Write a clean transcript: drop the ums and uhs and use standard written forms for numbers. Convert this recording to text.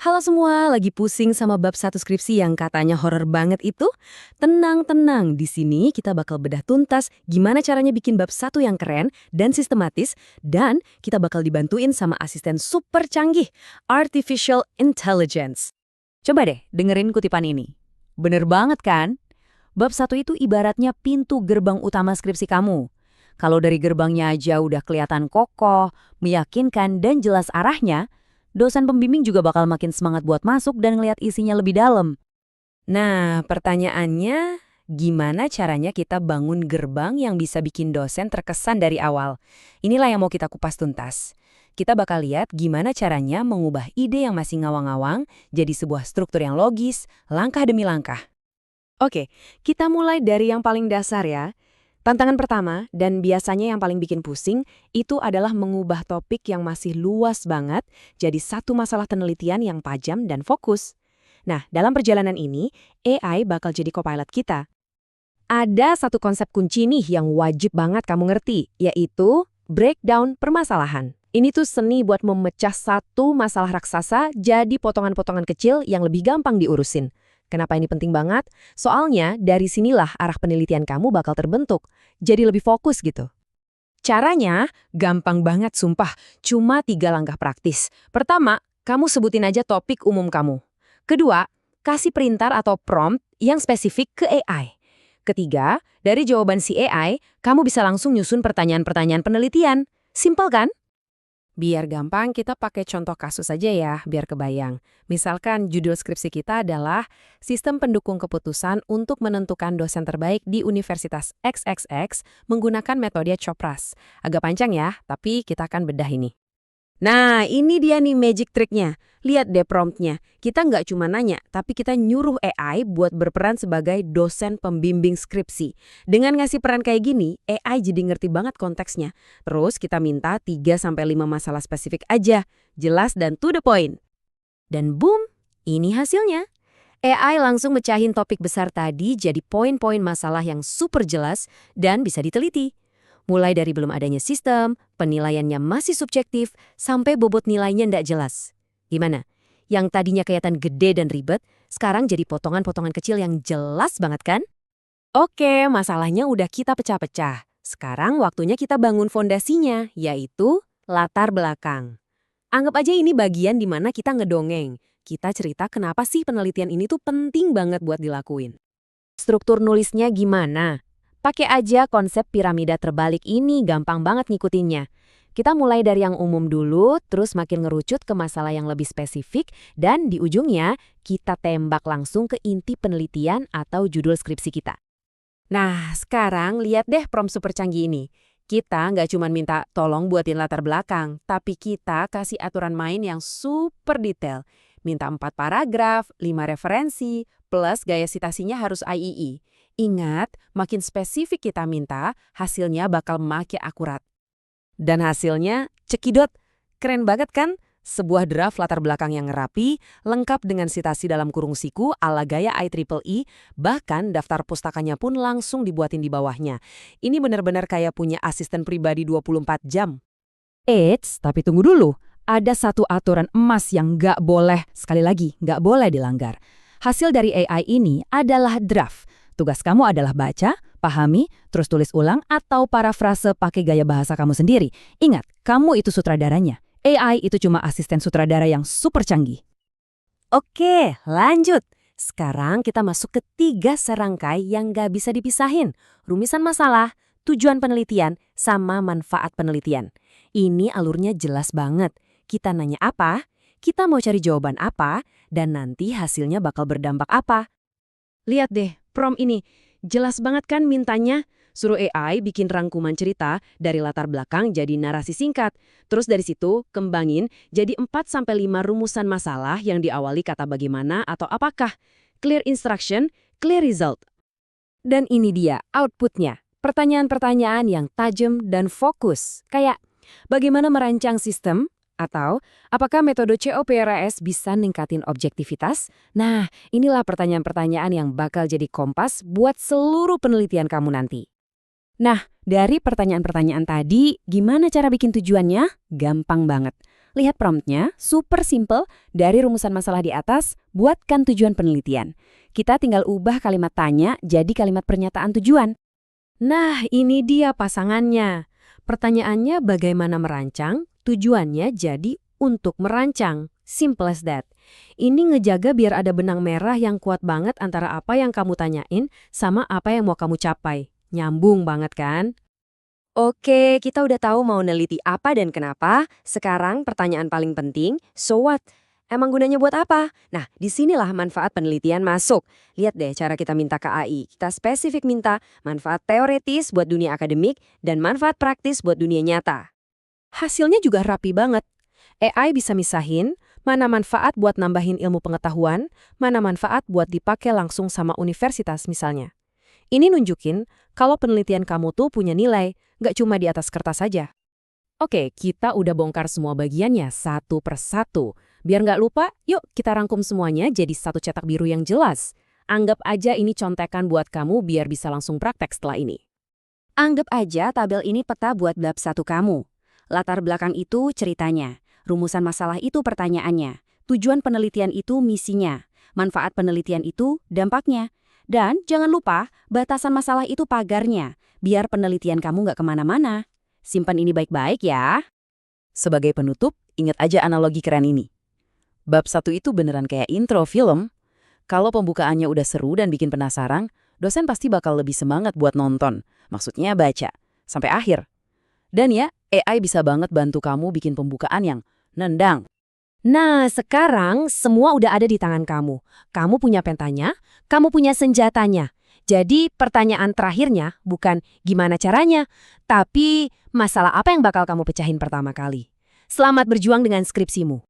Halo semua, lagi pusing sama bab satu skripsi yang katanya horor banget itu? Tenang-tenang, di sini kita bakal bedah tuntas gimana caranya bikin bab satu yang keren dan sistematis, dan kita bakal dibantuin sama asisten super canggih, Artificial Intelligence. Coba deh dengerin kutipan ini. Bener banget kan? Bab satu itu ibaratnya pintu gerbang utama skripsi kamu. Kalau dari gerbangnya aja udah kelihatan kokoh, meyakinkan, dan jelas arahnya, dosen pembimbing juga bakal makin semangat buat masuk dan ngeliat isinya lebih dalam. Nah, pertanyaannya, gimana caranya kita bangun gerbang yang bisa bikin dosen terkesan dari awal? Inilah yang mau kita kupas tuntas. Kita bakal lihat gimana caranya mengubah ide yang masih ngawang-ngawang jadi sebuah struktur yang logis, langkah demi langkah. Oke, kita mulai dari yang paling dasar ya. Tantangan pertama, dan biasanya yang paling bikin pusing, itu adalah mengubah topik yang masih luas banget jadi satu masalah penelitian yang tajam dan fokus. Nah, dalam perjalanan ini, AI bakal jadi copilot kita. Ada satu konsep kunci nih yang wajib banget kamu ngerti, yaitu breakdown permasalahan. Ini tuh seni buat memecah satu masalah raksasa jadi potongan-potongan kecil yang lebih gampang diurusin. Kenapa ini penting banget? Soalnya dari sinilah arah penelitian kamu bakal terbentuk. Jadi lebih fokus gitu. Caranya gampang banget sumpah. Cuma 3 langkah praktis. Pertama, kamu sebutin aja topik umum kamu. Kedua, kasih perintah atau prompt yang spesifik ke AI. Ketiga, dari jawaban si AI, kamu bisa langsung nyusun pertanyaan-pertanyaan penelitian. Simpel kan? Biar gampang, kita pakai contoh kasus aja ya, biar kebayang. Misalkan judul skripsi kita adalah Sistem Pendukung Keputusan untuk Menentukan Dosen Terbaik di Universitas XXX menggunakan metode COPRAS. Agak panjang ya, tapi kita akan bedah ini. Nah, ini dia nih magic tricknya. Lihat deh promptnya. Kita nggak cuma nanya, tapi kita nyuruh AI buat berperan sebagai dosen pembimbing skripsi. Dengan ngasih peran kayak gini, AI jadi ngerti banget konteksnya. Terus kita minta 3-5 masalah spesifik aja. Jelas dan to the point. Dan boom, ini hasilnya. AI langsung mecahin topik besar tadi jadi poin-poin masalah yang super jelas dan bisa diteliti. Mulai dari belum adanya sistem, penilaiannya masih subjektif, sampai bobot nilainya ndak jelas. Gimana? Yang tadinya kelihatan gede dan ribet, sekarang jadi potongan-potongan kecil yang jelas banget kan? Oke, masalahnya udah kita pecah-pecah. Sekarang waktunya kita bangun fondasinya, yaitu latar belakang. Anggap aja ini bagian di mana kita ngedongeng. Kita cerita kenapa sih penelitian ini tuh penting banget buat dilakuin. Struktur nulisnya gimana? Pakai aja konsep piramida terbalik ini, gampang banget ngikutinnya. Kita mulai dari yang umum dulu, terus makin ngerucut ke masalah yang lebih spesifik, dan di ujungnya kita tembak langsung ke inti penelitian atau judul skripsi kita. Nah, sekarang lihat deh prompt super canggih ini. Kita nggak cuma minta tolong buatin latar belakang, tapi kita kasih aturan main yang super detail. Minta 4 paragraf, 5 referensi, plus gaya citasinya harus IEE. Ingat, makin spesifik kita minta, hasilnya bakal makin akurat. Dan hasilnya, cekidot. Keren banget kan? Sebuah draft latar belakang yang rapi, lengkap dengan citasi dalam kurung siku ala gaya IEEE, bahkan daftar pustakanya pun langsung dibuatin di bawahnya. Ini benar-benar kayak punya asisten pribadi 24 jam. Eits, tapi tunggu dulu. Ada satu aturan emas yang nggak boleh, sekali lagi, nggak boleh dilanggar. Hasil dari AI ini adalah draft. Tugas kamu adalah baca, pahami, terus tulis ulang atau parafrase pakai gaya bahasa kamu sendiri. Ingat, kamu itu sutradaranya. AI itu cuma asisten sutradara yang super canggih. Oke, lanjut. Sekarang kita masuk ke 3 serangkai yang nggak bisa dipisahin. Rumisan masalah, tujuan penelitian, sama manfaat penelitian. Ini alurnya jelas banget. Kita nanya apa, kita mau cari jawaban apa, dan nanti hasilnya bakal berdampak apa. Lihat deh, prompt ini. Jelas banget kan mintanya? Suruh AI bikin rangkuman cerita dari latar belakang jadi narasi singkat. Terus dari situ, kembangin jadi 4-5 rumusan masalah yang diawali kata bagaimana atau apakah. Clear instruction, clear result. Dan ini dia outputnya. Pertanyaan-pertanyaan yang tajam dan fokus. Kayak, bagaimana merancang sistem? Atau, apakah metode COPRAS bisa ningkatin objektivitas? Nah, inilah pertanyaan-pertanyaan yang bakal jadi kompas buat seluruh penelitian kamu nanti. Nah, dari pertanyaan-pertanyaan tadi, gimana cara bikin tujuannya? Gampang banget. Lihat promptnya, super simple, dari rumusan masalah di atas, buatkan tujuan penelitian. Kita tinggal ubah kalimat tanya jadi kalimat pernyataan tujuan. Nah, ini dia pasangannya. Pertanyaannya bagaimana merancang, tujuannya jadi untuk merancang. Simple as that. Ini ngejaga biar ada benang merah yang kuat banget antara apa yang kamu tanyain sama apa yang mau kamu capai. Nyambung banget kan? Oke, kita udah tahu mau neliti apa dan kenapa. Sekarang pertanyaan paling penting, so what? Emang gunanya buat apa? Nah, disinilah manfaat penelitian masuk. Lihat deh cara kita minta ke AI. Kita spesifik minta manfaat teoretis buat dunia akademik dan manfaat praktis buat dunia nyata. Hasilnya juga rapi banget. AI bisa misahin mana manfaat buat nambahin ilmu pengetahuan, mana manfaat buat dipakai langsung sama universitas misalnya. Ini nunjukin kalau penelitian kamu tuh punya nilai, nggak cuma di atas kertas saja. Oke, kita udah bongkar semua bagiannya satu per satu. Biar nggak lupa, yuk kita rangkum semuanya jadi satu cetak biru yang jelas. Anggap aja ini contekan buat kamu biar bisa langsung praktek setelah ini. Anggap aja tabel ini peta buat bab 1 kamu. Latar belakang itu ceritanya, rumusan masalah itu pertanyaannya, tujuan penelitian itu misinya, manfaat penelitian itu dampaknya. Dan jangan lupa, batasan masalah itu pagarnya, biar penelitian kamu nggak kemana-mana. Simpan ini baik-baik ya. Sebagai penutup, ingat aja analogi keren ini. Bab 1 itu beneran kayak intro film. Kalau pembukaannya udah seru dan bikin penasaran, dosen pasti bakal lebih semangat buat nonton. Maksudnya baca. Sampai akhir. Dan ya, AI bisa banget bantu kamu bikin pembukaan yang nendang. Nah, sekarang semua udah ada di tangan kamu. Kamu punya pentanya, kamu punya senjatanya. Jadi pertanyaan terakhirnya bukan gimana caranya, tapi masalah apa yang bakal kamu pecahin pertama kali. Selamat berjuang dengan skripsimu.